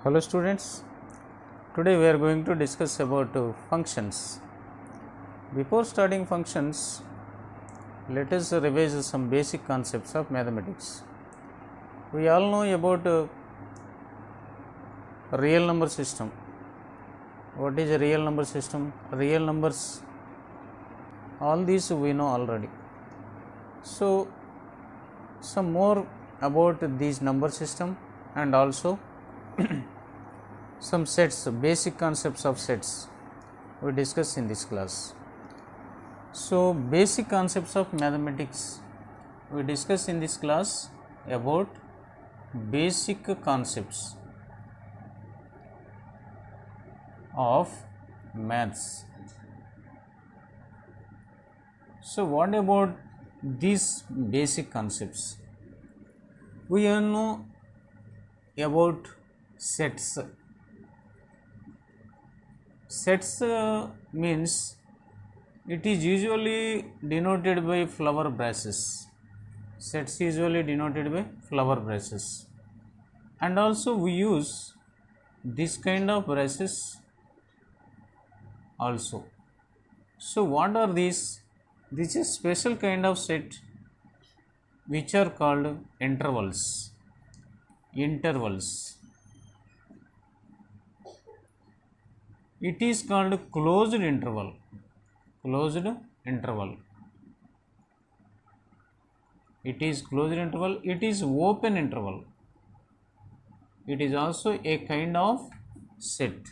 Hello students, today we are going to discuss about functions. Before starting functions, let us revise some basic concepts of mathematics. We all know about real number system. What is a real number system? Real numbers, all these we know already. So, some more about this number system and also some sets, basic concepts of sets we discuss in this class. So, basic concepts of mathematics we discuss in this class about basic concepts of maths. So, what about these basic concepts? We all know about sets. Sets means it is usually denoted by flower braces. Sets usually denoted by flower braces, and also we use this kind of braces also. So what are these? This is special kind of set which are called intervals. It is called closed interval. It is closed interval. It is open interval. It is also a kind of set.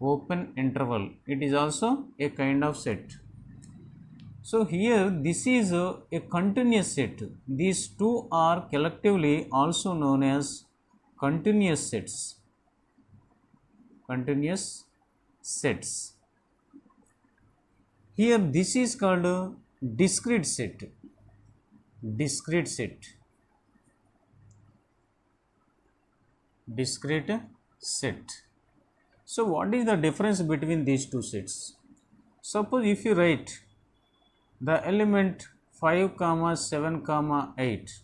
Open interval. It is also a kind of set. So here this is a continuous set. These two are collectively also known as continuous sets. Here this is called a discrete set. So what is the difference between these two sets? Suppose if you write the element 5, 7, 8,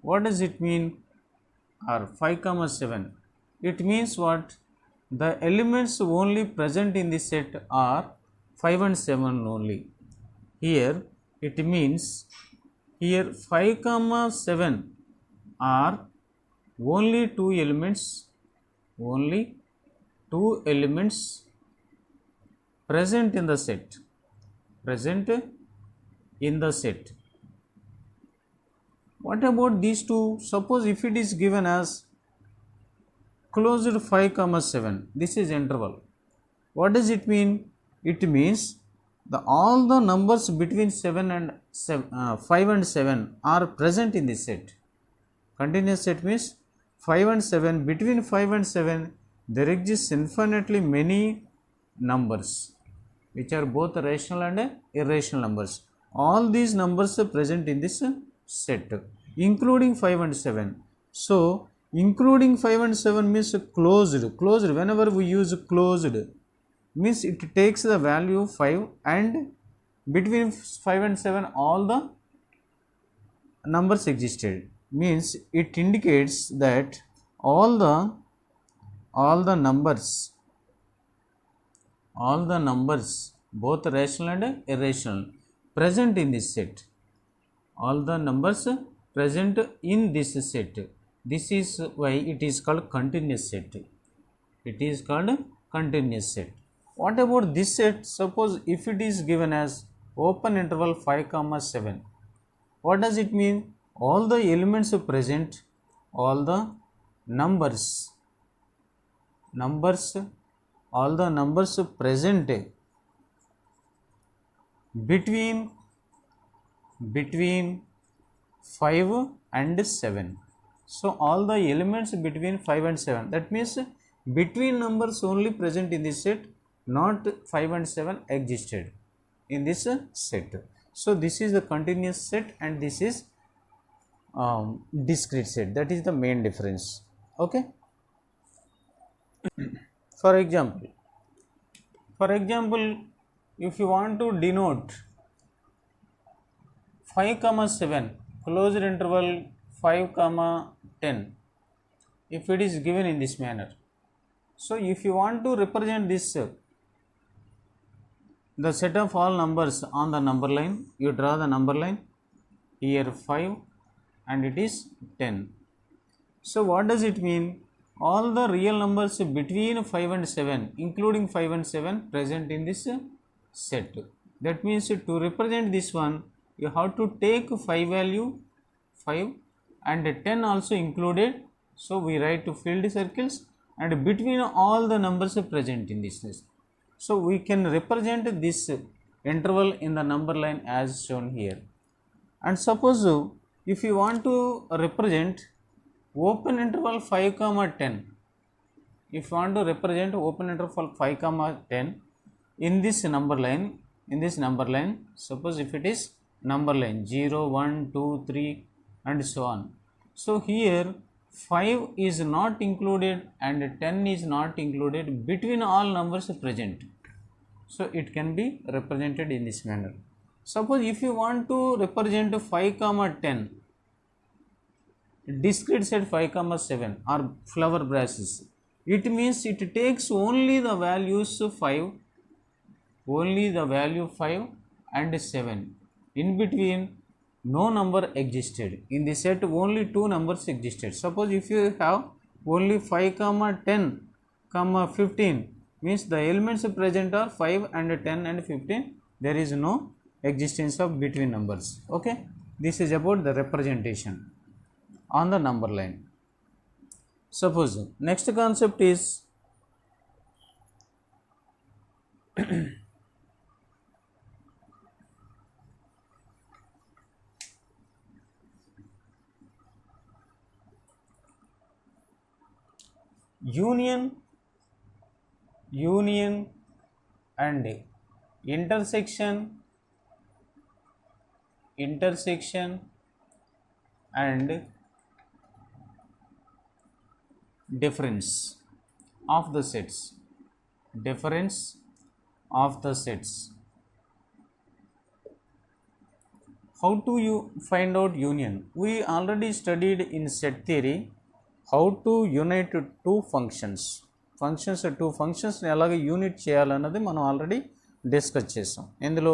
what does it mean? Or 5, 7, it means what? The elements only present in the set are 5 and 7 only. Here it means here 5, 7 are only two elements present in the set. What about these two? Suppose if it is given as closed 5, 7, this is interval. What does it mean? It means all the numbers between 5 and 7 are present in this set. Continuous set means 5 and 7, between 5 and 7 there exists infinitely many numbers which are both rational and irrational numbers. All these numbers are present in this set, including 5 and 7. So including 5 and 7 means closed. Whenever we use closed, means it takes the value 5 and between 5 and 7 all the numbers existed. Means it indicates that all the numbers both rational and irrational present in this set. All the numbers present in this set. This is why it is called continuous set. What about this set? Suppose if it is given as open interval 5, 7, what does it mean? All the elements present, all the numbers present between 5 and 7. So all the elements between 5 and 7, that means between numbers only present in this set, not 5 and 7 existed in this set. So this is the continuous set and this is discrete set. That is the main difference. Okay. For example, if you want to denote 5, 7, closed interval 5, 10, if it is given in this manner. So if you want to represent this the set of all numbers on the number line, you draw the number line here 5 and it is 10. So what does it mean? All the real numbers between 5 and 7 including 5 and 7 present in this set. That means to represent this one you have to take 5 value 5 and 10 also included. So we write filled circles and between all the numbers present in this list. So we can represent this interval in the number line as shown here. And suppose if you want to represent open interval 5 comma 10, if you want to represent open interval 5 comma 10 in this number line, suppose if it is number line 0, 1, 2, 3 and so on. So here 5 is not included and 10 is not included between all numbers present. So it can be represented in this manner. Suppose if you want to represent 5 comma 10, discrete set 5 comma 7 or flower brasses, it means it takes only the values 5, only the value 5 and 7. In between no number existed. In the set only 2 numbers existed. Suppose if you have only 5 comma 10 comma 15, means the elements present are 5 and 10 and 15. There is no existence of between numbers. Okay, this is about the representation on the number line. Suppose next concept is union and intersection and difference of the sets. How do you find out union? We already studied in set theory how to unite two functions ఎలాగ unit చేయాలన్నది మనం already discuss చేసాం. ఎందులో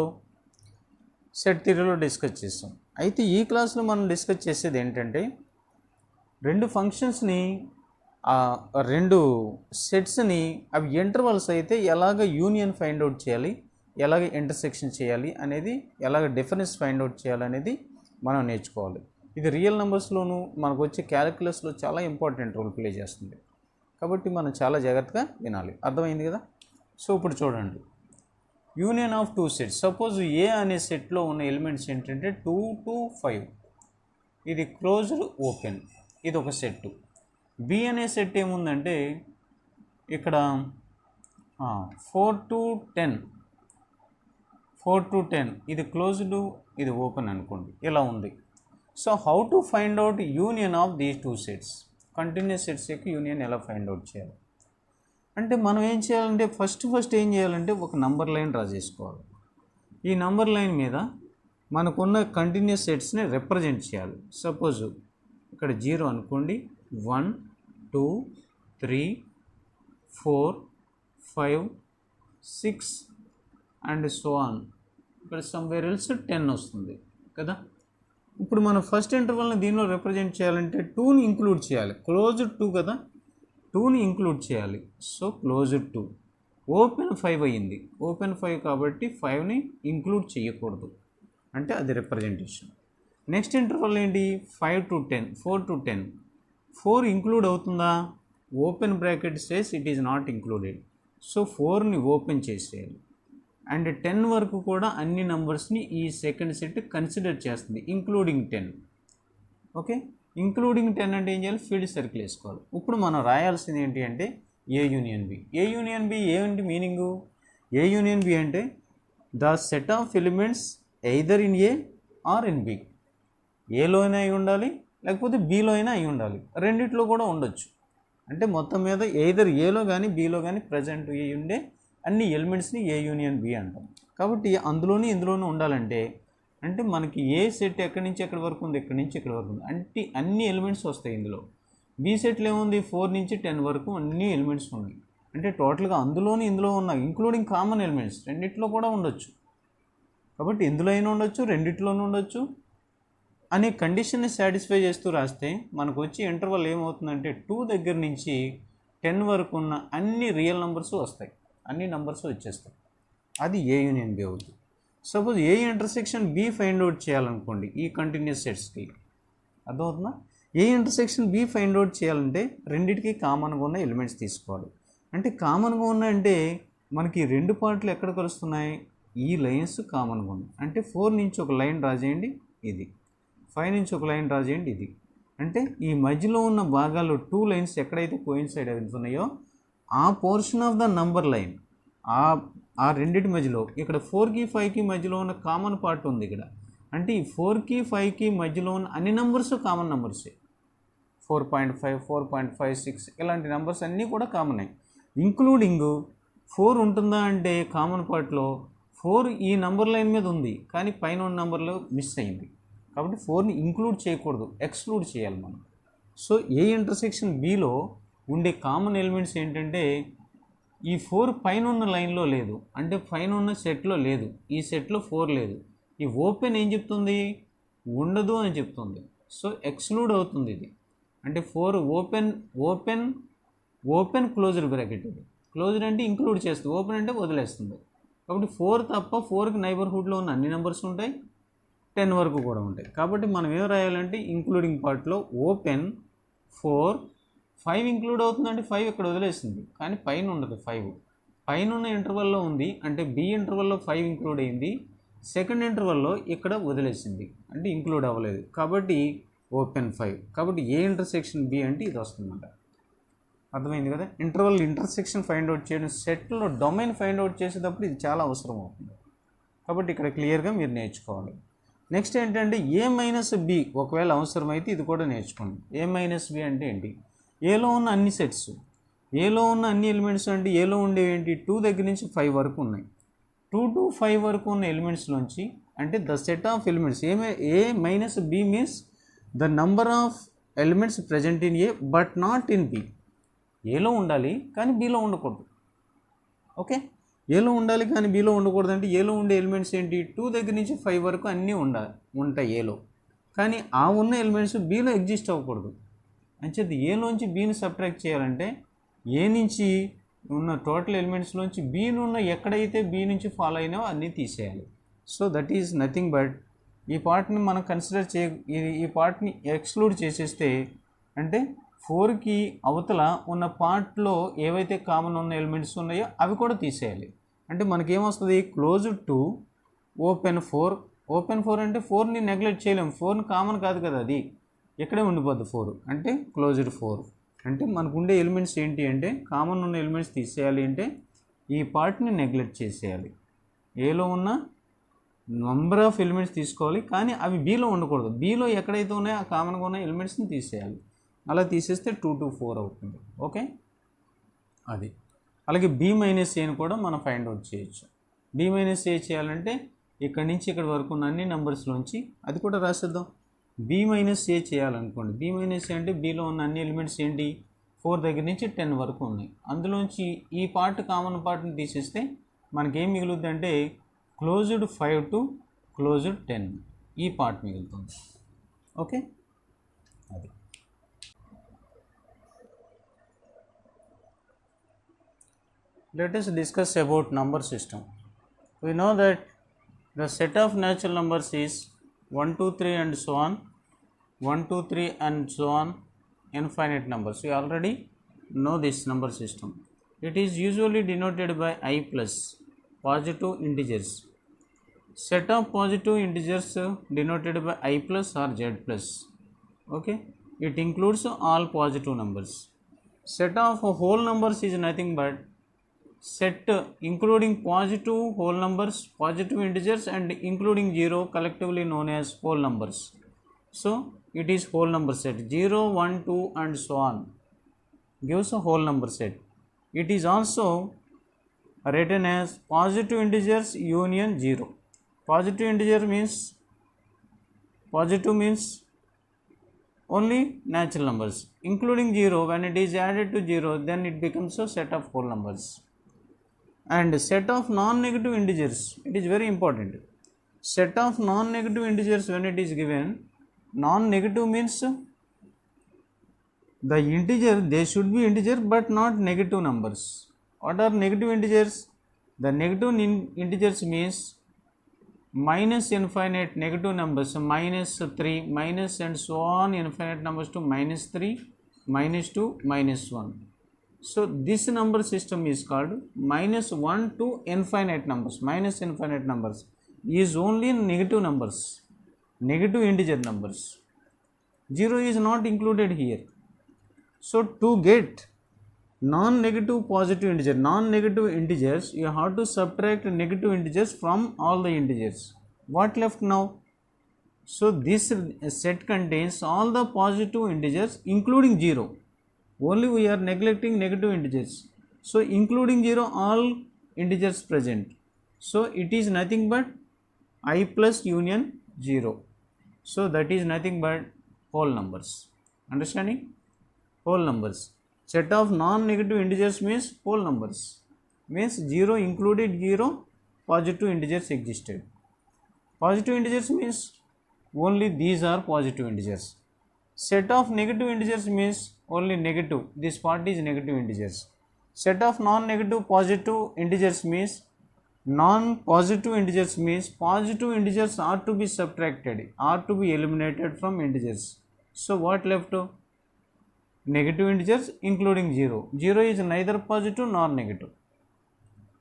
set థియరీలో discuss చేసాం. అయితే ఈ క్లాస్లో మనం డిస్కస్ చేసేది ఏంటంటే రెండు ఫంక్షన్స్ని రెండు సెట్స్ని అవి ఇంటర్వల్స్ అయితే ఎలాగ యూనియన్ ఫైండ్ అవుట్ చేయాలి, ఎలాగ ఇంటర్సెక్షన్ చేయాలి అనేది, ఎలాగ డిఫరెన్స్ ఫైండ్ అవుట్ చేయాలనేది మనం నేర్చుకోవాలి. ఇది రియల్ నెంబర్స్లోనూ మనకు వచ్చే క్యాలిక్యులస్లో చాలా ఇంపార్టెంట్ రోల్ ప్లే చేస్తుంది. కాబట్టి మనం చాలా జాగ్రత్తగా వినాలి. అర్థమైంది కదా? సో ఇప్పుడు చూడండి, union of two sets. Suppose A అనే సెట్లో ఉన్న ఎలిమెంట్స్ ఏంటంటే 2 to 5, ఇది క్లోజ్డ్ ఓపెన్, ఇది ఒక సెట్. బి అనే సెట్ ఏముందంటే ఇక్కడ 4 to 10, ఇది క్లోజ్డ్, ఇది ఓపెన్ అనుకోండి, ఇలా ఉంది. So how to find out union of these two sets? Continuous sets యొక్క యూనియన్ ఎలా ఫైండ్ అవుట్ చేయాలి అంటే మనం ఏం చేయాలంటే ఫస్ట్ ఏం చేయాలంటే ఒక నంబర్ లైన్ డ్రా చేసుకోవాలి. ఈ నంబర్ లైన్ మీద మనకున్న కంటిన్యూస్ సెట్స్ని రిప్రజెంట్ చేయాలి. సపోజ్ ఇక్కడ 0 అనుకోండి, 1 2 3 4 5 6 అండ్ సో ఆన్. ఇక్కడ సమ్వేర్ ఎల్స్ 10 వస్తుంది కదా. ఇప్పుడు మనం ఫస్ట్ ఇంటర్వల్ని దీనిలో రిప్రజెంట్ చేయాలంటే 2ని ఇంక్లూడ్ చేయాలి. క్లోజ్డ్ 2 కదా, 2ని ఇంక్లూడ్ చేయాలి. సో క్లోజ్డ్ 2, ఓపెన్ 5 అయ్యింది. ఓపెన్ 5 కాబట్టి 5ని ఇంక్లూడ్ చేయకూడదు, అంటే అది రిప్రజెంటేషన్. నెక్స్ట్ ఇంటర్వల్ ఏంటి? 4 to 10. 4 ఇంక్లూడ్ అవుతుందా? Open bracket says it is not included. So 4ని ఓపెన్ చేసేయాలి. అండ్ 10 వరకు కూడా అన్ని నెంబర్స్ని ఈ సెకండ్ సెట్ కన్సిడర్ చేస్తుంది, ఇంక్లూడింగ్ 10. ఓకే, ఇంక్లూడింగ్ 10 అంటే ఏం చేయాలి? ఫీల్డ్ సర్కిల్ వేసుకోవాలి. ఇప్పుడు మనం రాయాల్సింది ఏంటి అంటే A union B. A union B ఏంటి మీనింగు? ఏ యూనియన్ బి అంటే the set of elements either in A or in B. ఏలో అయినా అయి ఉండాలి, లేకపోతే బీలో అయినా అయి ఉండాలి, రెండిట్లో కూడా ఉండొచ్చు. అంటే మొత్తం మీద ఎయిదర్ ఏలో కానీ బీలో కానీ ప్రజెంట్ అయ్యి ఉండే అన్ని ఎలిమెంట్స్ని ఏ యూనియన్ బి అంటాం. కాబట్టి ఇందులోనూ ఉండాలంటే మనకి ఏ సెట్ ఎక్కడి నుంచి ఎక్కడి వరకు ఉంది, ఎక్కడి నుంచి ఎక్కడి వరకు ఉంది అంటే అన్ని ఎలిమెంట్స్ వస్తాయి ఇందులో. బి సెట్లో ఏముంది 4 నుంచి 10 వరకు అన్ని ఎలిమెంట్స్ ఉన్నాయి. అంటే టోటల్గా అందులోని ఇందులో ఉన్నాయి, ఇంక్లూడింగ్ కామన్ ఎలిమెంట్స్ రెండిట్లో కూడా ఉండొచ్చు. కాబట్టి ఇందులో అయినా ఉండొచ్చు, రెండిట్లోనూ ఉండొచ్చు అనే కండిషన్ని సాటిస్ఫై చేస్తూ రాస్తే మనకు వచ్చి ఇంటర్వల్ ఏమవుతుందంటే 2 దగ్గర నుంచి 10 వరకు ఉన్న అన్ని రియల్ నెంబర్స్ వస్తాయి, అన్ని నెంబర్స్ వచ్చేస్తాయి. అది ఏ యూనియన్ బి అవుతుంది. Suppose A intersection B find out చేయాలనుకోండి ఈ కంటిన్యూస్ సెట్స్కి, అర్థమవుతుందా? A intersection B find out చేయాలంటే రెండింటికి కామన్గా ఉన్న ఎలిమెంట్స్ తీసుకోవాలి. అంటే కామన్గా ఉన్నాయంటే మనకి రెండు పార్ట్లు ఎక్కడ కలుస్తున్నాయి, ఈ లైన్స్ కామన్గా ఉన్నాయి. అంటే 4 నుంచి ఒక లైన్ డ్రా చేయండి ఇది, 5 నుంచి ఒక లైన్ డ్రా చేయండి ఇది. అంటే ఈ మధ్యలో ఉన్న భాగాలు 2 లైన్స్ ఎక్కడైతే కోయిన్సైడ్ అవుతున్నాయో ఆ portion of the number line ఆ రెండింటి మధ్యలో ఇక్కడ 4కి 5కి మధ్యలో ఉన్న కామన్ పార్ట్ ఉంది ఇక్కడ. అంటే ఈ 4కి 5కి మధ్యలో ఉన్న అన్ని నెంబర్స్ కామన్ నెంబర్సే. 4.5, 4.56 ఇలాంటి నెంబర్స్ అన్నీ కూడా కామనే. ఇంక్లూడింగ్ 4 ఉంటుందా అంటే కామన్ పార్ట్లో 4 ఈ నెంబర్ లైన్ మీద ఉంది కానీ పైన ఉన్న నెంబర్లో మిస్ అయింది. కాబట్టి 4ని ఇంక్లూడ్ చేయకూడదు, ఎక్స్క్లూడ్ చేయాలి మనం. సో ఏ ఇంటర్సెక్షన్ బిలో ఉండే కామన్ ఎలిమెంట్స్ ఏంటంటే ఈ 4 పైన ఉన్న లైన్లో లేదు, అంటే పైన ఉన్న సెట్లో లేదు, ఈ సెట్లో 4 లేదు. ఈ ఓపెన్ ఏం చెప్తుంది, ఉండదు అని చెప్తుంది. సో ఎక్స్క్లూడ్ అవుతుంది ఇది. అంటే 4 ఓపెన్ క్లోజ్డ్ బ్రాకెట్. ఇది క్లోజ్డ్ అంటే ఇంక్లూడ్ చేస్తుంది, ఓపెన్ అంటే వదిలేస్తుంది. కాబట్టి 4 తప్ప 4కి నైబర్హుడ్లో ఉన్న అన్ని నెంబర్స్ ఉంటాయి, 10 వరకు కూడా ఉంటాయి. కాబట్టి మనం ఏం రాయాలంటే ఇంక్లూడింగ్ పార్ట్లో ఓపెన్ 4, 5 ఇంక్లూడ్ అవుతుందంటే 5 ఇక్కడ వదిలేస్తుంది కానీ పైన ఉండదు. 5 పైన ఉన్న ఇంటర్వల్లో ఉంది, అంటే బి ఇంటర్వల్లో 5 ఇంక్లూడ్ అయింది, సెకండ్ ఇంటర్వల్లో ఇక్కడ వదిలేసింది అంటే ఇంక్లూడ్ అవ్వలేదు. కాబట్టి ఓపెన్ 5. కాబట్టి ఏ ఇంటర్సెక్షన్ బి అంటే ఇది వస్తుందంట. అర్థమైంది కదా? ఇంటర్సెక్షన్ ఫైండ్ అవుట్ చేయడం, సెట్లో డొమైన్ ఫైండ్ అవుట్ చేసేటప్పుడు ఇది చాలా అవసరం అవుతుంది. కాబట్టి ఇక్కడ క్లియర్గా మీరు నేర్చుకోవాలి. నెక్స్ట్ ఏంటంటే ఏ మైనస్ బి ఒకవేళ అవసరమైతే ఇది కూడా నేర్చుకోండి. ఏ మైనస్ బి అంటే ఏంటి, ఏలో ఉన్న అన్ని సెట్స్, ఏలో ఉన్న అన్ని ఎలిమెంట్స్ అంటే ఏలో ఉండేవి ఏంటి 2 దగ్గర నుంచి 5 వరకు ఉన్నాయి. 2 to 5 వరకు ఉన్న ఎలిమెంట్స్లోంచి అంటే the set of elements A minus B means the number of elements present in A but not in B. ఏలో ఉండాలి కానీ బిలో ఉండకూడదు. ఓకే, ఏలో ఉండాలి కానీ బిలో ఉండకూడదు అంటే ఏలో ఉండే ఎలిమెంట్స్ ఏంటి 2 దగ్గర నుంచి 5 వరకు అన్నీ ఉంటాయి ఏలో, కానీ ఆ ఉన్న ఎలిమెంట్స్ బిలో ఎగ్జిస్ట్ అవ్వకూడదు. అంచేది ఏలోంచి బీని సబ్ట్రాక్ట్ చేయాలంటే ఏ నుంచి ఉన్న టోటల్ ఎలిమెంట్స్లోంచి బీను ఉన్న ఎక్కడైతే బీ నుంచి ఫాలో అయినావో అన్నీ తీసేయాలి. So that is nothing but ఈ పార్ట్ని మనం కన్సిడర్ ఈ పార్ట్ని ఎక్స్క్లూడ్ చేసేస్తే అంటే 4కి అవతల ఉన్న పార్ట్లో ఏవైతే కామన్ ఉన్న ఎలిమెంట్స్ ఉన్నాయో అవి కూడా తీసేయాలి. అంటే మనకేమొస్తుంది, క్లోజ్డ్ టు ఓపెన్ 4 అంటే 4ని నెగ్లెక్ట్ చేయలేము, 4ని కామన్ కాదు కదా, అది ఇక్కడే ఉండిపోద్ది 4 అంటే క్లోజ్డ్ 4. అంటే మనకు ఉండే ఎలిమెంట్స్ ఏంటి అంటే కామన్ ఉన్న ఎలిమెంట్స్ తీసేయాలి అంటే ఈ పార్ట్ని నెగ్లెక్ట్ చేసేయాలి. ఏలో ఉన్న నంబర్ ఆఫ్ ఎలిమెంట్స్ తీసుకోవాలి కానీ అవి బీలో ఉండకూడదు. బీలో ఎక్కడైతే ఉన్నాయో ఆ కామన్గా ఉన్న ఎలిమెంట్స్ని తీసేయాలి. అలా తీసేస్తే 2 to 4 అవుతుంది. ఓకే, అది. అలాగే బి మైనస్ ఏని కూడా మనం ఫైండ్ అవుట్ చేయొచ్చు. బి మైనస్ ఏ చేయాలంటే ఇక్కడి నుంచి ఇక్కడ వరకు ఉన్న అన్ని నెంబర్స్లోంచి అది కూడా రాసేద్దాం. బి మైనస్ ఏ చేయాలనుకోండి, బి మైనస్ ఏ అంటే బీలో ఉన్న అన్ని ఎలిమెంట్స్ ఏంటి 4 దగ్గర నుంచి 10 వరకు ఉన్నాయి. అందులోంచి ఈ పార్ట్ కామన్ పార్ట్ని తీసేస్తే మనకేం మిగులుద్ది అంటే క్లోజ్డ్ 5 to క్లోజ్డ్ 10 ఈ పార్ట్ మిగులుతుంది. ఓకే, అది. Let us discuss about number system. We know that the set of natural numbers is 1, 2, 3 and so on, 1, 2, 3 and so on, infinite numbers. We already know this number system. It is usually denoted by I plus, positive integers. Set of positive integers denoted by I plus or Z plus. Okay, it includes all positive numbers. Set of whole numbers is nothing but set including positive whole numbers, positive integers and including 0 collectively known as whole numbers. So it is whole number set. 0, 1, 2 and so on gives a whole number set. It is also written as positive integers union 0. Positive integer means only natural numbers, including 0. When it is added to 0, then it becomes a set of whole numbers. And set of non-negative integers, it is very important. Set of non-negative integers, when it is given, non-negative means the integer, they should be integer but not negative numbers. What are negative integers? The negative integers means minus infinite negative numbers, minus 3, minus and so on infinite numbers to minus 3, minus 2, minus 1. So this number system is called minus 1 to infinite numbers. Minus infinite numbers is only negative numbers, negative integer numbers. 0 is not included here. So to get non-negative positive integer, non-negative integers, you have to subtract negative integers from all the integers. What left now? So this set contains all the positive integers including 0. Only we are neglecting negative integers. So including 0, all integers present. So it is nothing but I plus union 0. So that is nothing but whole numbers. Understanding? Whole numbers. Set of non-negative integers means whole numbers. Means 0 included 0 positive integers existed. Positive integers means only these are positive integers. Set of negative integers means only negative. This part is negative integers. Set of non-negative positive integers means non-positive integers means positive integers are to be subtracted, are to be eliminated from integers. So what left? Negative integers including 0. 0 is neither positive nor negative.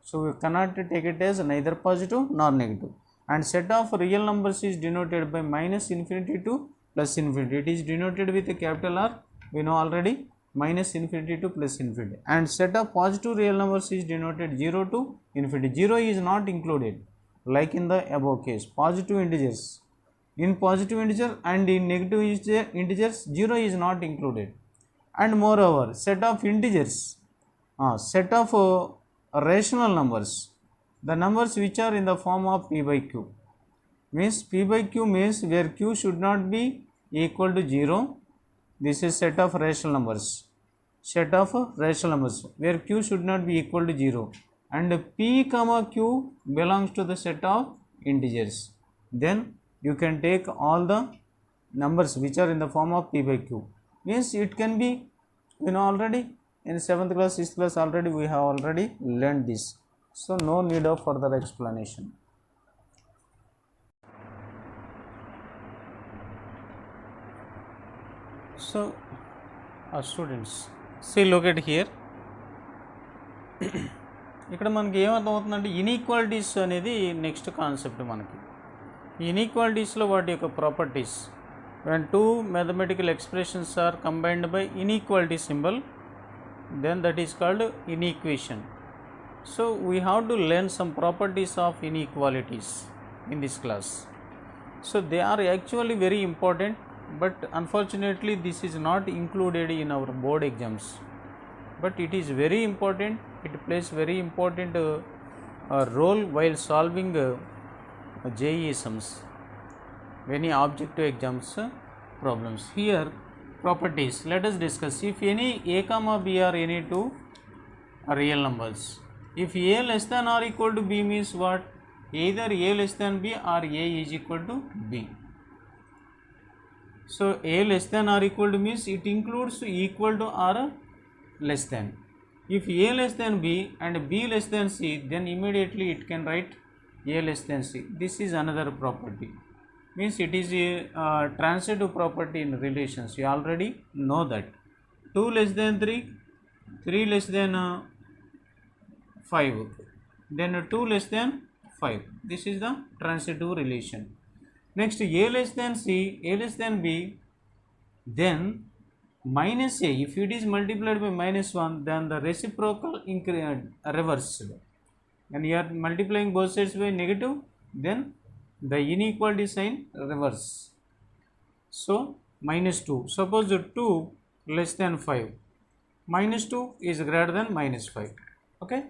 So we cannot take it as neither positive nor negative. And set of real numbers is denoted by minus infinity to plus infinity. It is denoted with a capital R. We know already, minus infinity to plus infinity. And set of positive real numbers is denoted 0 to infinity. 0 is not included, like in the above case. Positive integers, in positive integer and in negative integers, 0 is not included. And moreover, set of integers, set of rational numbers, the numbers which are in the form of p by q, means p by q means where q should not be equal to 0. This is set of rational numbers. Set of rational numbers where q should not be equal to 0, and p comma q belongs to the set of integers. Then you can take all the numbers which are in the form of p by q. Means it can be, already in 7th class, 6th class already we have already learned this. So no need of further explanation. So students, see, look at here. ఇక్కడ మనకి ఏమర్థమవుతుందంటే inequalities అనేది next concept. మనకి ఇన్ఈక్వాలిటీస్లో వాటి యొక్క properties, when two mathematical expressions are combined by inequality symbol, then that is called inequation. So we have to learn some properties of inequalities in this class. So they are actually very important, but unfortunately this is not included in our board exams, but it is very important. It plays very important role while solving JEE sums, many objective exams problems. Here properties, let us discuss. If any a comma b are any two real numbers, if a less than or equal to b means what? Either a less than b or a is equal to b. So a less than or equal to means it includes equal to or less than. If a less than b and b less than c, then immediately it can write a less than c. This is another property. Means it is a transitive property in relations. You already know that. 2 less than 3, 3 less than 5, then 2 less than 5. This is the transitive relation. Next, a less than c, a less than b, then minus a. If it is multiplied by minus 1, then the reciprocal reversed. And you are multiplying both sides by negative, then the inequality sign reverse. So minus 2. Suppose 2 less than 5, minus 2 is greater than minus 5. Okay,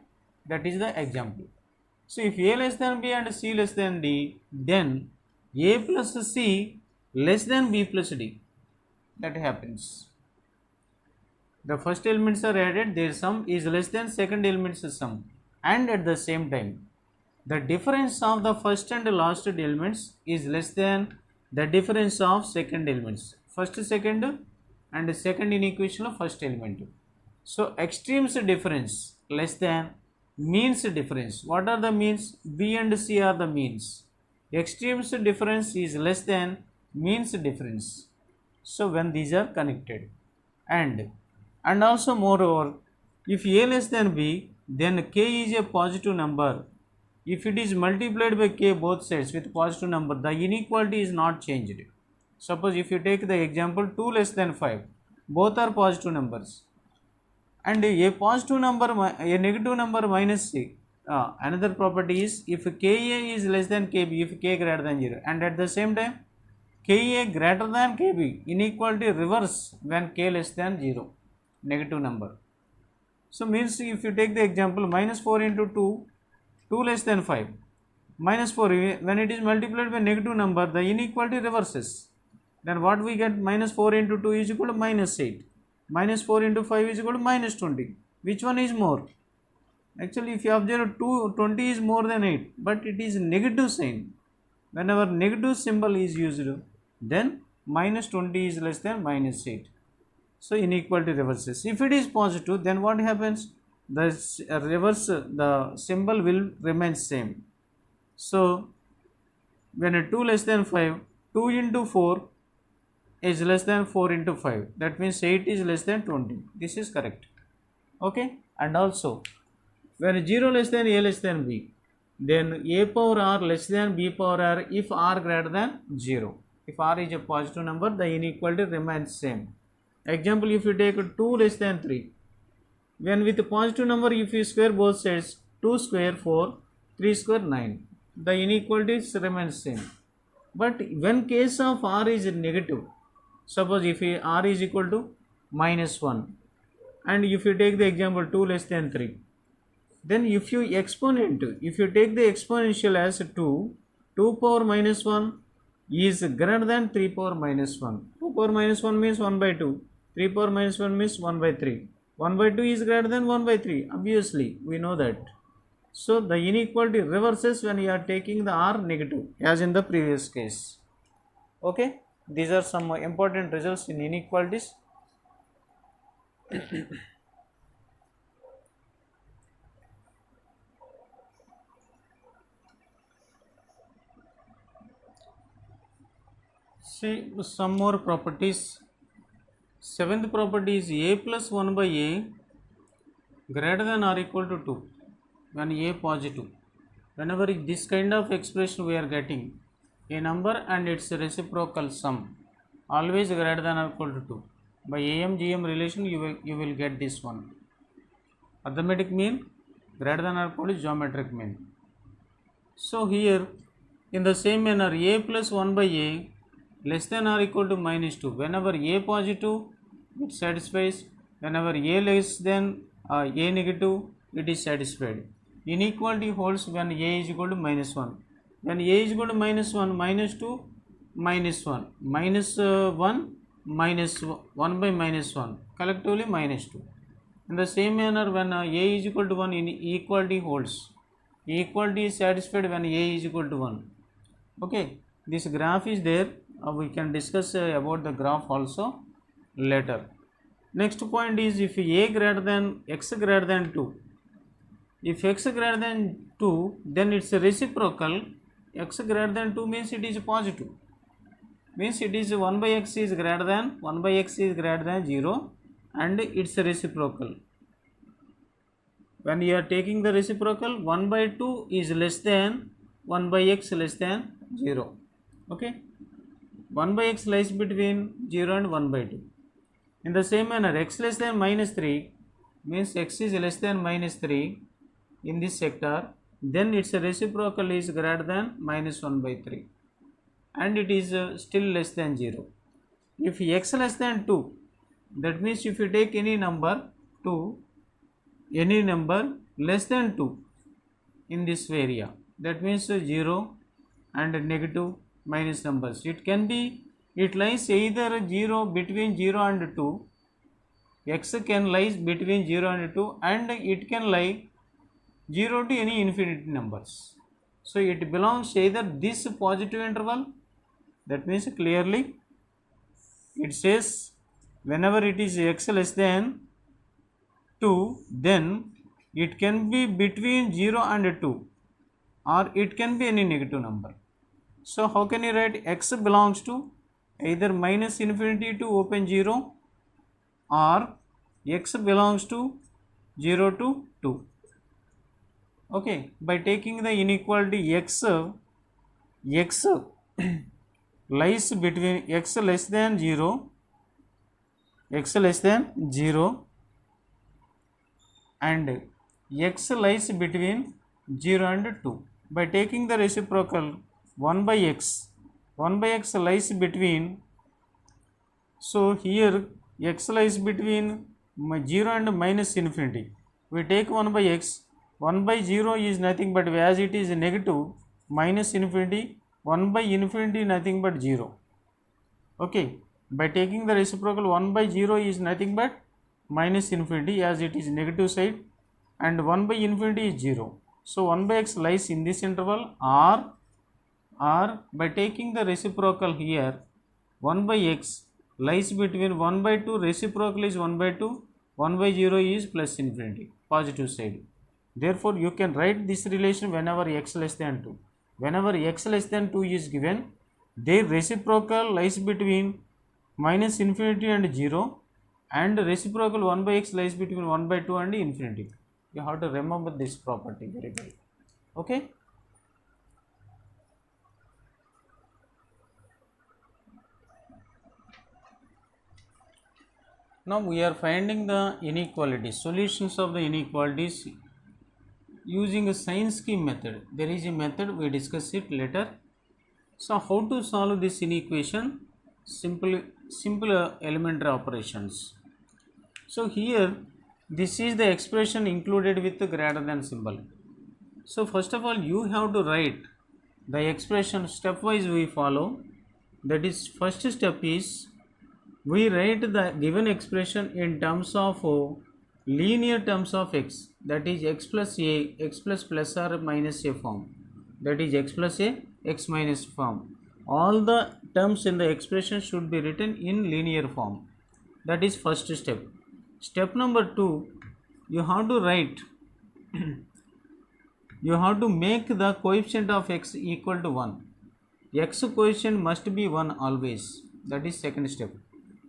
that is the example. So if a less than b and c less than d, then a plus c less than b plus d. that happens. The first elements are added, their sum is less than second element's sum, and at the same time the difference of the first and last elements is less than the difference of second elements, first second and second inequation of first element. So extremes difference less than means difference. What are the means? B and C are the means. Extremes difference is less than means difference. So when these are connected, and also moreover, if A less than B, then K is a positive number. If it is multiplied by K both sides with positive number, the inequality is not changed. Suppose if you take the example 2 less than 5, both are positive numbers, and a positive number, a negative number minus C. Another property is if Ka is less than Kb, if K greater than 0, and at the same time Ka greater than Kb, inequality reverse when K less than 0, negative number. So means if you take the example minus 4 into 2, 2 less than 5, minus 4, when it is multiplied by negative number, the inequality reverses. Then what we get? Minus 4 into 2 is equal to minus 8. Minus 4 into 5 is equal to minus 20. Which one is more? Actually, if you observe 20 is more than 8, but it is negative sign. Whenever negative symbol is used, then minus 20 is less than minus 8. So inequality reverses. If it is positive, then what happens? The reverse, the symbol will remain same. So when a 2 less than 5, 2 into 4 is less than 4 into 5. That means 8 is less than 20. This is correct. Okay. And also when 0 less than A less than B, then A power R less than B power R if R greater than 0. If R is a positive number, the inequality remains same. Example, if you take 2 less than 3, when with a positive number, if you square both sides, 2 square 4, 3 square 9, the inequalities remains same. But when case of R is negative, suppose if R is equal to minus 1, and if you take the example 2 less than 3, then if you exponent, if you take the exponential as 2, 2 power minus 1 is greater than 3 power minus 1. 2 power minus 1 means 1 by 2. 3 power minus 1 means 1 by 3. 1 by 2 is greater than 1 by 3. Obviously, we know that. So the inequality reverses when you are taking the R negative, as in the previous case. Okay. These are some important results in inequalities. See some more properties. Seventh property is A plus 1 by A greater than or equal to 2 when A positive. Whenever this kind of expression we are getting, a number and its reciprocal sum always greater than or equal to 2. By AM-GM relation you will get this one. Arithmetic mean greater than or equal to geometric mean. So here in the same manner A plus 1 by A less than or equal to minus 2. Whenever A positive, it satisfies. Whenever A less than A negative, it is satisfied. Inequality holds when A is equal to minus 1. When A is equal to minus 1, minus 2, minus 1, minus 1, minus 1 by minus 1, collectively minus 2. In the same manner, when A is equal to 1, equality holds. Equality is satisfied when A is equal to 1. Okay, this graph is there. We can discuss about the graph also later. Next point is if A greater than x greater than 2. If x greater than 2, then it's a reciprocal. X greater than 2 means it is positive. Means it is 1 by x is greater than 1 by x is greater than 0, and it's a reciprocal. When you are taking the reciprocal, 1 by 2 is less than 1 by x less than 0. Okay. 1 by x lies between 0 and 1 by 2. In the same manner, x less than minus 3 means x is less than minus 3 in this sector, then its reciprocal is greater than minus 1 by 3 and it is still less than 0. If x less than 2, that means if you take any number 2, any number less than 2 in this area, that means 0 and negative minus numbers. It can be it lies either 0 between 0 and 2, x can lies between 0 and 2, and it can lie 0 to any infinite numbers. So it belongs either this positive interval, that means clearly it says whenever it is x less than 2, then it can be between 0 and 2, or it can be any negative number. So how can you write x belongs to either minus infinity to open 0, or x belongs to 0 to 2. Okay, by taking the inequality x lies between x less than 0 and x lies between 0 and 2. By taking the reciprocal 1 by x lies between, so here x lies between 0 and minus infinity. We take 1 by x, 1 by 0 is nothing but, as it is negative, minus infinity, 1 by infinity nothing but 0. Okay, by taking the reciprocal 1 by 0 is nothing but minus infinity, as it is negative side, and 1 by infinity is 0. So 1 by x lies in this interval, or by taking the reciprocal here, 1 by x lies between 1 by 2, reciprocal is 1 by 2, 1 by 0 is plus infinity, positive side. Therefore you can write this relation whenever x less than 2. Whenever x less than 2 is given, their reciprocal lies between minus infinity and 0, and reciprocal 1 by x lies between 1 by 2 and infinity. You have to remember this property very well. Okay. Now we are finding the inequalities, solutions of the inequalities using a sign scheme method. There is a method, we discuss it later. So how to solve this inequation? Simple elementary operations. So here this is the expression included with the greater than symbol. So first of all you have to write the expression stepwise, we follow. That is, first step is we write the given expression in terms of linear terms of x, that is x plus a, x plus or minus a form, that is x plus a, x minus form. All the terms in the expression should be written in linear form. That is first step. Step number 2, you have to write you have to make the coefficient of x equal to 1. X coefficient must be 1 always. That is second step.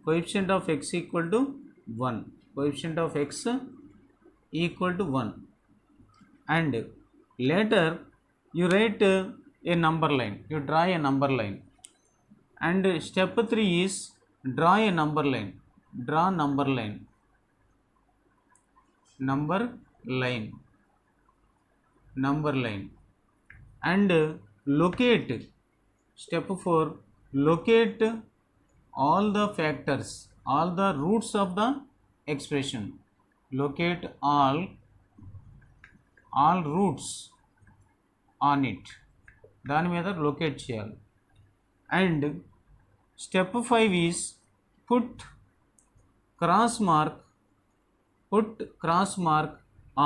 Coefficient of x equal to 1. Coefficient of x equal to 1. And later you write a number line. You draw a number line. And step 3 is draw a number line. Draw number line. Number line. And locate. Step 4, locate all the factors, all the roots of the expression. Locate all roots on it. దాని మీద locate చేయాలి. And step 5 is put cross mark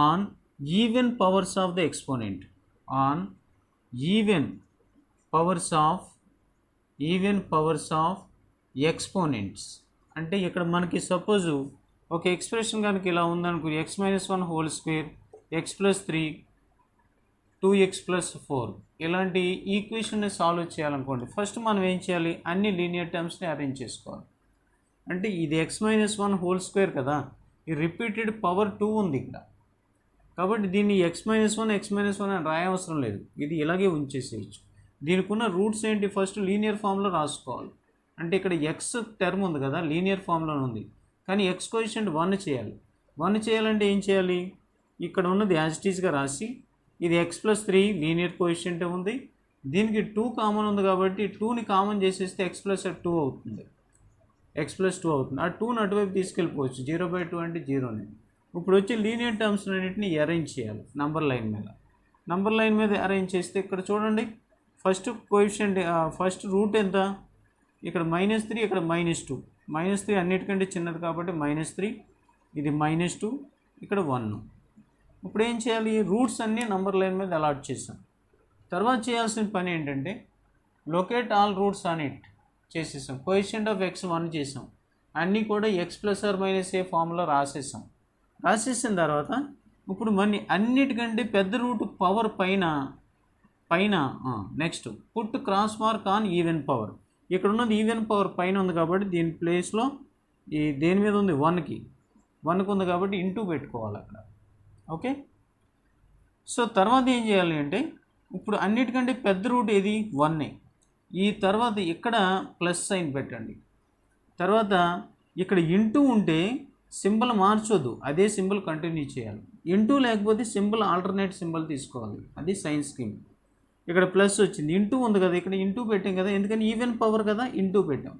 on even powers of the exponent. On even powers of exponents. అంటే ఇక్కడ మనకి suppose ఒక expression కనుక ఇలా ఉందనుకో, X minus 1 whole square, X plus 3, 2x plus 4, ఇలాంటి ఈక్వేషన్ని సాల్వ్ చేయాలనుకోండి, ఫస్ట్ మనం ఏం చేయాలి, అన్ని లీనియర్ టర్మ్స్ని అరేంజ్ చేసుకోవాలి. అంటే ఇది ఎక్స్ మైనస్ 1 హోల్ స్క్వేర్ కదా, ఈ రిపీటెడ్ పవర్ 2 ఉంది ఇక్కడ, కాబట్టి దీన్ని ఎక్స్ మైనస్ 1 అని రాయవసరం లేదు, ఇది ఇలాగే ఉంచేసేయచ్చు. దీనికి ఉన్న రూట్స్ ఏంటి, ఫస్ట్ లీనియర్ ఫామ్లో రాసుకోవాలి. అంటే ఇక్కడ ఎక్స్ టర్మ్ ఉంది కదా, లీనియర్ ఫామ్లో ఉంది, కానీ ఎక్స్ కోఎఫిషియంట్ 1 చేయాలి. 1 చేయాలంటే ఏం చేయాలి, ఇక్కడ ఉన్నది యాజ్ ఇట్ ఈస్గా రాసి, ఇది ఎక్స్ ప్లస్ 3 లీనియర్ కోఎఫిషియంట్ ఉంది, దీనికి 2 కామన్ ఉంది కాబట్టి 2ని కామన్ చేసేస్తే ఎక్స్ ప్లస్ 2 అవుతుంది. ఆ 2ని అటువైపు తీసుకెళ్ళిపోవచ్చు, 0/2 అంటే 0ని. ఇప్పుడు వచ్చి లీనియర్ టర్మ్స్ అన్నింటినీ అరేంజ్ చేయాలి నంబర్ లైన్ మీద అరేంజ్ చేస్తే ఇక్కడ చూడండి, ఫస్ట్ కోఎఫిషియంట్, ఫస్ట్ రూట్ ఎంత, ఇక్కడ -3, ఇక్కడ -2. -3 అన్నిటికంటే చిన్నది కాబట్టి -3, ఇది -2, ఇక్కడ 1. ఇప్పుడు ఏం చేయాలి? రూట్స్ అన్నీ నంబర్ లైన్ మీద అలాట్ చేసాం. తర్వాత చేయాల్సిన పని ఏంటంటే locate all roots on it చేసేసాం. కోఎఫిషియంట్ ఆఫ్ x 1 చేసాం. అన్నీ కూడా x+or-a ఫార్ములా రాసేసిన తర్వాత ఇప్పుడు మళ్ళీ అన్నిటికంటే పెద్ద రూట్ పవర్ పైన next put cross mark on even power. ఇక్కడ ఉన్నది ఈవెన్ పవర్ పైన ఉంది కాబట్టి దీని ప్లేస్లో ఈ దేని మీద ఉంది? 1కి ఉంది కాబట్టి ఇంటూ పెట్టుకోవాలి అక్కడ. ఓకే, సో తర్వాత ఏం చేయాలి అంటే ఇప్పుడు అన్నిటికంటే పెద్ద రూట్ ఏది? 1. ఈ తర్వాత ఇక్కడ ప్లస్ సైన్ పెట్టండి. తర్వాత ఇక్కడ ఇంటూ ఉంటే సింబల్ మార్చొద్దు, అదే సింబల్ కంటిన్యూ చేయాలి. ఇంటూ లేకపోతే సింబల్ ఆల్టర్నేట్ సింబల్ తీసుకోవాలి, అది సైన్ స్కీమ్. ఇక్కడ ప్లస్ వచ్చింది, ఇంటూ ఉంది కదా, ఇక్కడ ఇంటూ పెట్టాం కదా, ఎందుకని ఈవెన్ పవర్ కదా, ఇంటూ పెట్టాం.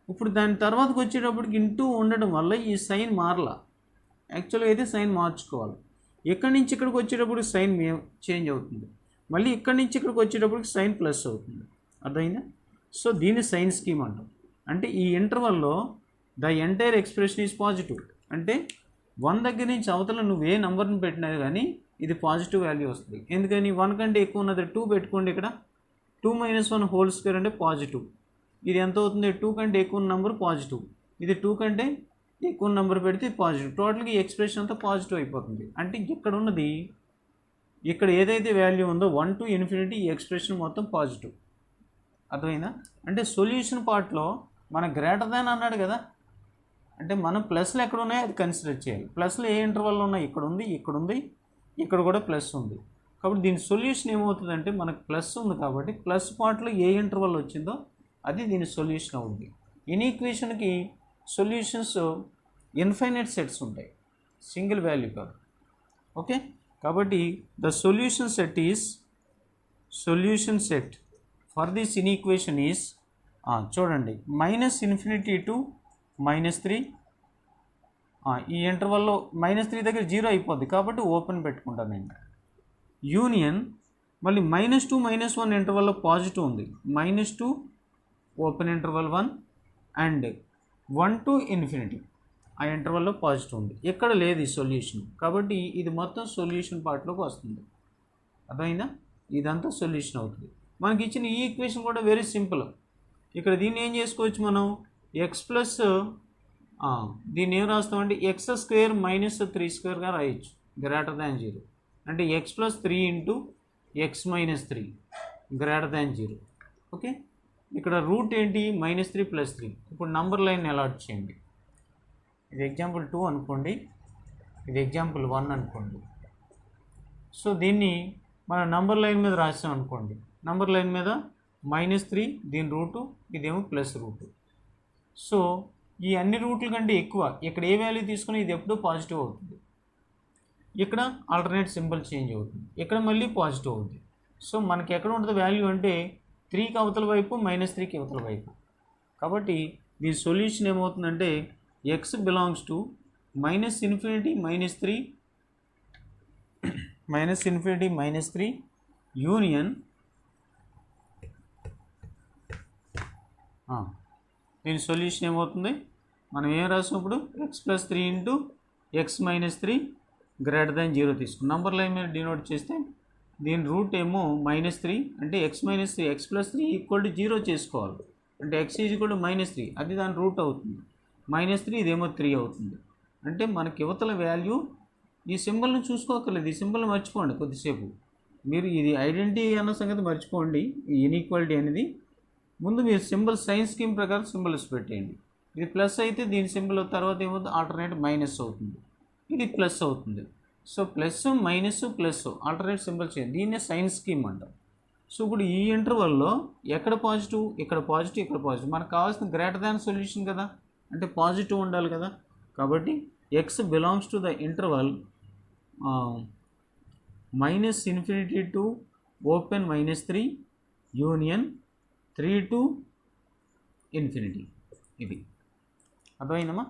ఇప్పుడు దాని తర్వాతకి వచ్చేటప్పటికి ఇంటూ ఉండడం వల్ల ఈ సైన్ మారలా. యాక్చువల్గా అయితే సైన్ మార్చుకోవాలి. ఇక్కడి నుంచి ఇక్కడికి వచ్చేటప్పుడు సైన్ చేంజ్ అవుతుంది, మళ్ళీ ఇక్కడి నుంచి ఇక్కడికి వచ్చేటప్పటికి సైన్ ప్లస్ అవుతుంది. అర్థమైందా? సో దీన్ని సైన్ స్కీమ్ అంటాం. అంటే ఈ ఇంటర్వల్లో the entire expression is positive. అంటే 1 దగ్గర నుంచి అవతల నువ్వు ఏ నెంబర్ని పెట్టినా కానీ ఇది పాజిటివ్ వాల్యూ వస్తుంది. ఎందుకని? 1 కంటే ఎక్కువ ఉన్నది 2 పెట్టుకోండి. ఇక్కడ 2 - 1 హోల్ స్క్వేర్ అంటే పాజిటివ్. ఇది ఎంత అవుతుంది? 2 కంటే ఎక్కువ నెంబర్ పాజిటివ్, ఇది 2 కంటే ఎక్కువ నెంబర్ పెడితే పాజిటివ్. టోటల్గా ఈ ఎక్స్ప్రెషన్ అంతా పాజిటివ్ అయిపోతుంది. అంటే ఇక్కడ ఉన్నది, ఇక్కడ ఏదైతే వాల్యూ ఉందో 1 to ∞, ఈ ఎక్స్ప్రెషన్ మొత్తం పాజిటివ్. అర్థమైందా? అంటే సొల్యూషన్ పార్ట్లో మన గ్రేటర్ దాన్ అన్నాడు కదా, అంటే మనం ప్లస్లు ఎక్కడ ఉన్నాయో అది కన్సిడర్ చేయాలి. ప్లస్లు ఏ ఇంటర్వల్లో ఉన్నాయి? ఇక్కడ ఉంది, ఇక్కడ ఉంది, ఇక్కడ కూడా ప్లస్ ఉంది. కాబట్టి దీని సొల్యూషన్ ఏమవుతుందంటే మనకు ప్లస్ ఉంది కాబట్టి ప్లస్ పార్ట్లో ఏ ఇంటర్వల్ వచ్చిందో అది దీని సొల్యూషన్ అవుతుంది. ఇన్ ఈక్వేషన్కి సొల్యూషన్స్ ఇన్ఫైనైట్ సెట్స్ ఉంటాయి, సింగిల్ వాల్యూ కాదు. ఓకే, కాబట్టి the solution set for this in equation is చూడండి -∞ to -3. ఈ ఇంటర్వల్లో -3 దగ్గర 0 అయిపోద్ది కాబట్టి ఓపెన్ పెట్టుకుంటాను నేను. యూనియన్ మళ్ళీ -2 - 1 ఇంటర్వల్లో పాజిటివ్ ఉంది, -2 ఓపెన్ ఇంటర్వల్ 1 అండ్ 1 to ∞ ఆ ఇంటర్వల్లో పాజిటివ్ ఉంది. ఇక్కడ లేదు ఈ సొల్యూషన్, కాబట్టి ఇది మొత్తం సొల్యూషన్ పార్ట్లోకి వస్తుంది. అర్థమైందా? ఇదంతా సొల్యూషన్ అవుతుంది. మనకి ఇచ్చిన ఈ ఈక్వేషన్ కూడా వెరీ సింపుల్. ఇక్కడ దీన్ని ఏం చేసుకోవచ్చు మనం? దీన్ని ఏం రాస్తామంటే x² - 3² రాయొచ్చు, గ్రేటర్ దాన్ 0. అంటే x+3 × x - 3 greater than 0. Okay, ఇక్కడ రూట్ ఏంటి? -3 + 3. ఇప్పుడు నంబర్ లైన్ అలాట్ చేయండి. ఇది ఎగ్జాంపుల్ 2 అనుకోండి, ఇది ఎగ్జాంపుల్ 1 అనుకోండి. సో దీన్ని మనం నంబర్ లైన్ మీద రాసాం అనుకోండి. నంబర్ లైన్ మీద -3 దీని రూటు, ఇదేమో ప్లస్ రూటు. సో ఈ అన్ని రూట్ల కంటే ఎక్కువ ఇక్కడ ఏ వాల్యూ తీసుకుని ఇది ఎప్పుడూ పాజిటివ్ అవుతుంది. ఇక్కడ ఆల్టర్నేట్ సింబల్ చేంజ్ అవుతుంది, ఇక్కడ మళ్ళీ పాజిటివ్ అవుతుంది. సో మనకి ఎక్కడ ఉంటుంది వాల్యూ అంటే 3కి అవతల వైపు, -3కి అవతల వైపు. కాబట్టి దీని సొల్యూషన్ ఏమవుతుందంటే x బిలాంగ్స్ టు -∞ -3 యూనియన్ దీని సొల్యూషన్ ఏమవుతుంది? మనం ఏం రాసినప్పుడు x+3 × x - 3 గ్రేటర్ దాన్ 0 తీసుకున్నాం. నంబర్ లైన్ మీద డినోట్ చేస్తే దీని రూట్ ఏమో -3 అంటే x - 3 x+3 = 0 చేసుకోవాలి. అంటే x = -3 అది దాని రూట్ అవుతుంది. -3 ఇదేమో 3 అవుతుంది. అంటే మనకి యువతల వాల్యూ ఈ సింబల్ని చూసుకోకర్లేదు, ఈ సింబల్ మర్చిపోండి కొద్దిసేపు. మీరు ఇది ఐడెంటిటీ అన్న సంగతి మర్చిపోండి, ఈ ఇన్ఈక్వాలిటీ అనేది. ముందు మీరు సింబల్ సైన్ స్కీమ్ ప్రకారం సింబల్స్ పెట్టేయండి. ఇది ప్లస్ అయితే దీని సింబల్ తర్వాత ఏమవుతుంది? ఆల్టర్నేట్ మైనస్ అవుతుంది, ఇది ప్లస్ అవుతుంది. So plus minus plus alternate symbol చేయండి, దీన్నే సైన్ స్కీమ్ అంటాం. సో ఇప్పుడు ఈ ఇంటర్వల్లో ఎక్కడ పాజిటివ్? ఇక్కడ పాజిటివ్, ఇక్కడ పాజిటివ్. మనకు కావాల్సిన గ్రేటర్ దాన్ సొల్యూషన్ కదా, అంటే పాజిటివ్ ఉండాలి కదా. కాబట్టి x belongs to the interval -∞ to open -3 union 3 to ∞. ఇది అర్థమైందమ్మా?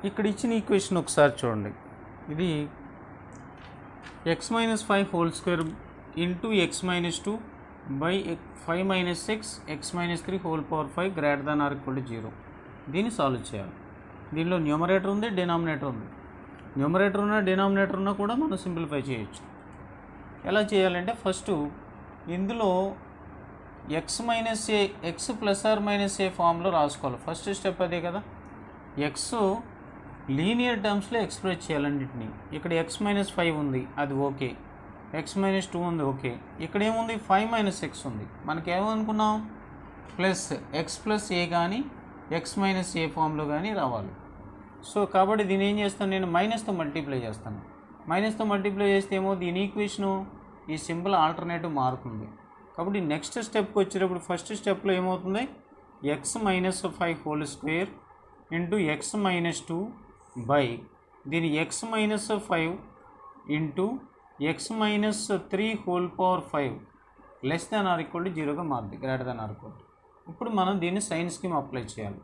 ఇక్కడ ఇచ్చిన ఈక్వేషన్ ఒకసారి చూడండి. ఇది x - 5 whole square into x - 2 by 5 - 6 x - 3 whole power 5 greater than or equal to 0. దీన్ని సాల్వ్ చేయాలి. దీనిలో న్యూమరేటర్ ఉంది, డినామినేటర్ ఉంది. న్యూమరేటర్ ఉన్న డినామినేటర్ ఉన్నా కూడా మనం సింప్లిఫై చేయొచ్చు. ఎలా చేయాలంటే ఫస్ట్ ఇందులో x plus or minus A ఫామ్లో రాసుకోవాలి. ఫస్ట్ స్టెప్ అదే కదా. ఎక్స్ లీనియర్ టర్మ్స్లో ఎక్స్ప్రెస్ చేయాలన్నింటినీ. ఇక్కడ x - 5 ఉంది, అది ఓకే. x - 2 ఉంది, ఓకే. ఇక్కడ ఏముంది, 5 - 6 ఉంది. మనకి ఏమనుకున్నాం, ప్లస్ x ప్లస్ ఏ కానీ x - ఏ ఫామ్లో కానీ రావాలి. సో కాబట్టి దీన్ని ఏం చేస్తాను, నేను మైనస్తో మల్టిప్లై చేస్తాను. మైనస్తో మల్టిప్లై చేస్తే ఏమో దీని ఈక్వేషను ఈ సింపుల్ ఆల్టర్నేటివ్ మారుతుంది. కాబట్టి నెక్స్ట్ స్టెప్కి వచ్చేటప్పుడు ఫస్ట్ స్టెప్లో ఏమవుతుంది, x - 5 whole square into x - 2 by దీని x - 5 into x - 3 whole power 5 less than or equal to 0గా మారుతుంది, greater than or equal to. ఇప్పుడు మనం దీన్ని సైన్ స్కీమ్ అప్లై చేయాలి.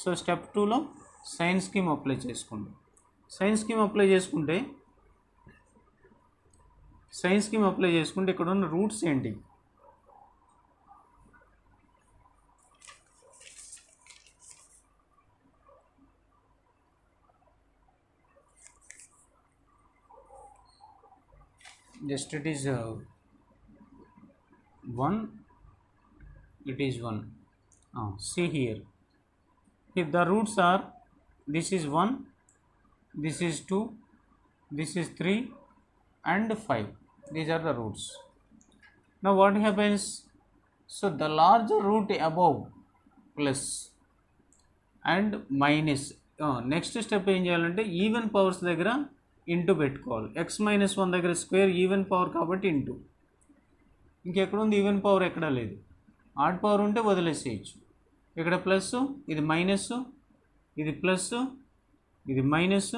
సో స్టెప్ 2లో సైన్ స్కీమ్ అప్లై చేసుకోండి. సైన్ స్కీమ్ అప్లై చేసుకుంటే ఇక్కడ ఉన్న రూట్స్ ఏంటి, just it is 1, it is 1. See here, if the roots are, this is 1, this is 2, this is 3 and 5, these are the roots. Now what happens, so the larger root above plus and minus, next step ఏం చేయాలంటే even powers దగ్గర into పెట్టుకోవాలి. x - 1 దగ్గర square even power కాబట్టి into. ఇంకెక్కడుంది even power, ఎక్కడా లేదు. Add power ఉంటే వదిలేసేయచ్చు. ఇక్కడ ప్లస్, ఇది మైనస్, ఇది ప్లస్, ఇది మైనస్.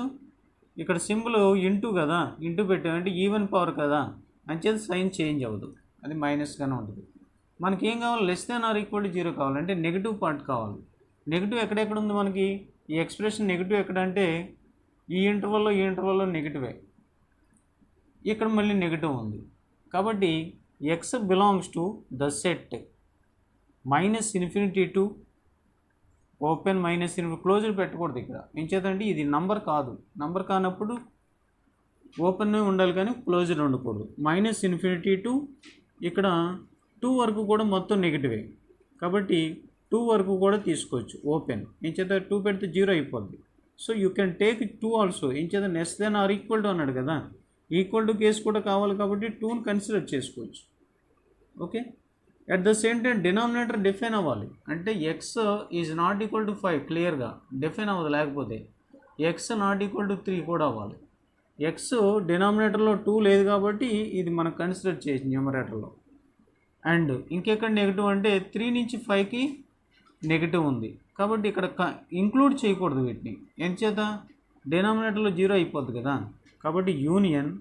ఇక్కడ సింబల్ ఇంటూ కదా, ఇంటూ పెట్టామంటే ఈవెన్ పవర్ కదా, అంచేది సైన్ చేంజ్ అవ్వదు, అది మైనస్గానే ఉంటుంది. మనకి ఏం కావాలి, less than or equal to 0 కావాలంటే నెగిటివ్ పార్ట్ కావాలి. నెగిటివ్ ఎక్కడెక్కడ ఉంది మనకి, ఈ ఎక్స్ప్రెషన్ నెగిటివ్ ఎక్కడంటే ఈ ఇంటర్వల్లో నెగిటివే, ఇక్కడ మళ్ళీ నెగిటివ్ ఉంది. కాబట్టి x belongs to the set -∞ to open -∞, closed పెట్టకూడదు ఇక్కడ. ఏం చేద్దంటే ఇది నంబర్ కాదు, నంబర్ కానప్పుడు ఓపెన్ ఉండాలి కానీ క్లోజ్డ్ ఉండకూడదు. -∞ టు ఇక్కడ 2 వరకు కూడా మొత్తం నెగిటివే, కాబట్టి 2 వరకు కూడా తీసుకోవచ్చు ఓపెన్. ఏం చేద్దాం, 2 పెడితే 0 అయిపోద్ది. So you can take 2 also. ఏం చేద్దాం, less then or equal to అన్నాడు కదా, ఈక్వల్ టు కేసు కూడా కావాలి కాబట్టి 2ని కన్సిడర్ చేసుకోవచ్చు. Okay, at the same time denominator define అవ్వాలి. అంటే x is not equal to 5 క్లియర్గా డిఫైన్ అవ్వదు, లేకపోతే x నాట్ ఈక్వల్ టు 3 కూడా అవ్వాలి. x డినామినేటర్లో 2 లేదు కాబట్టి ఇది మనం కన్సిడర్ చేయొచ్చు న్యూమరేటర్లో. అండ్ ఇంకెక్కడ నెగిటివ్ అంటే 3 నుంచి 5కి నెగిటివ్ ఉంది కాబట్టి ఇక్కడ ఇంక్లూడ్ చేయకూడదు వీటిని. ఎంచేత డినామినేటర్లో 0 అయిపోద్ది కదా, కాబట్టి యూనియన్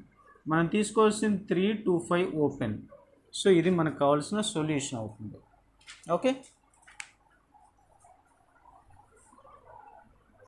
మనం తీసుకోవాల్సిన 3 to 5 ఓపెన్. సో ఇది మనకు కావాల్సిన సొల్యూషన్ అవుతుంది. ఓకే.